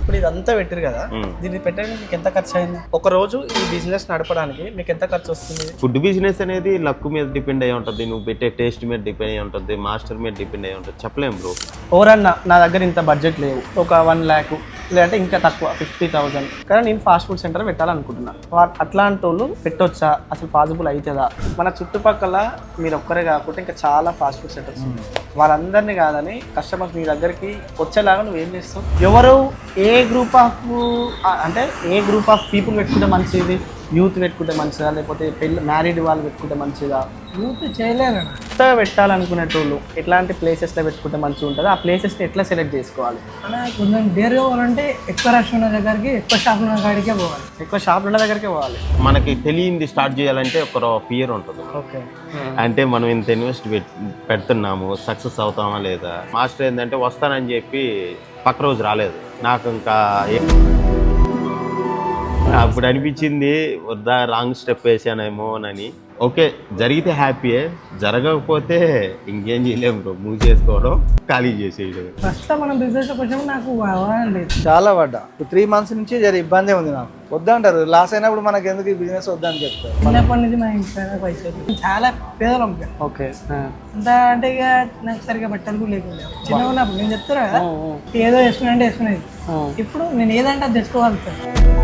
ఇప్పుడు ఇదంతా పెట్టారు కదా, దీన్ని పెట్టడానికి మీకు ఎంత ఖర్చు అయింది? ఒక రోజు ఈ బిజినెస్ నడపడానికి మీకు ఎంత ఖర్చు వస్తుంది? ఫుడ్ బిజినెస్ అనేది లక్ మీద డిపెండ్ అయ్యి ఉంటుంది, నువ్వు పెట్టే టేస్ట్ మీద డిపెండ్ అయ్యి ఉంటుంది, మాస్టర్ మీద డిపెండ్ అయ్యి ఉంటుంది, చెప్పలేం బ్రో. ఎవరన్నా నా దగ్గర ఇంత బడ్జెట్ లేవు, ఒక 1 lakh లేదంటే ఇంకా తక్కువ 50,000, కానీ నేను ఫాస్ట్ ఫుడ్ సెంటర్ పెట్టాలనుకుంటున్నా, అట్లాంటి వాళ్ళు పెట్టొచ్చా? అసలు పాసిబుల్ అవుతుందా? మన చుట్టుపక్కల మీరు ఒక్కరే కాకుండా ఇంకా చాలా ఫాస్ట్ ఫుడ్ సెంటర్స్ ఉన్నాయి. వాళ్ళందరినీ కాదని కస్టమర్స్ మీ దగ్గరికి వచ్చేలాగా నువ్వు ఏం చేస్తావు? ఎవరు ఏ గ్రూప్ ఆఫ్ అంటే ఏ గ్రూప్ ఆఫ్ పీపుల్ పెట్టుకుంటే మంచిది? యూత్ పెట్టుకుంటే మంచిదా, లేకపోతే మ్యారీడ్ వాళ్ళు పెట్టుకుంటే మంచిదా? యూత్ చేయలేరు. కొత్తగా పెట్టాలనుకునేటోళ్ళు ఎట్లాంటి ప్లేసెస్లో పెట్టుకుంటే మంచిగా ఉంటుంది? ఆ ప్లేసెస్ని ఎట్లా సెలెక్ట్ చేసుకోవాలి? అలా కొంచెం డేర్ కావాలంటే ఎక్కువ రష్ ఉన్న దగ్గరికి, ఎక్కువ షాప్ ఉన్న కాడికే పోవాలి. ఎక్కువ షాపులు ఉన్న దగ్గరికే పోవాలి. మనకి తెలియంది స్టార్ట్ చేయాలంటే ఒక ఫియర్ ఉంటుంది. ఓకే, అంటే మనం ఇంత ఇన్వెస్ట్ పెడుతున్నాము, సక్సెస్ అవుతామా లేదా? మాస్టర్ ఏంటంటే వస్తానని చెప్పి పక్క రోజు రాలేదు. నాకు ఇంకా అప్పుడు అనిపించింది వద్దా, రాంగ్ స్టెప్ వేసానేమోనని. ఓకే, జరిగితే హ్యాపీయే, జరగకపోతే ఇంకేం చేయలేము బ్రో, మూవ్ చేసుకోవడం, ఖాళీ చేసేయడం. ఫస్ట్ మనం బిజినెస్ వచ్చినప్పుడు నాకు లేదు, చాలా పడ్డా. 3 months నుంచి జర ఇబ్బంది ఉంది నాకు. వద్దంటారు, లాస్ అయినప్పుడు మనకి ఎందుకు ఈ బిజినెస్ వద్దని చెప్తారు. చిన్నప్పటి నుంచి మా ఇంట్లో పైసలు చాలా పేదలం. ఓకే, అంత అంటే ఇక నాకు సరిగా బట్టలు కూడా లేకుండా చిన్నగా ఉన్నప్పుడు నేను చెప్తాను కదా, ఏదో వేసుకున్నా అంటే వేసుకునేది. ఇప్పుడు నేను ఏదంటే అది తెచ్చుకోగలుగుతాను.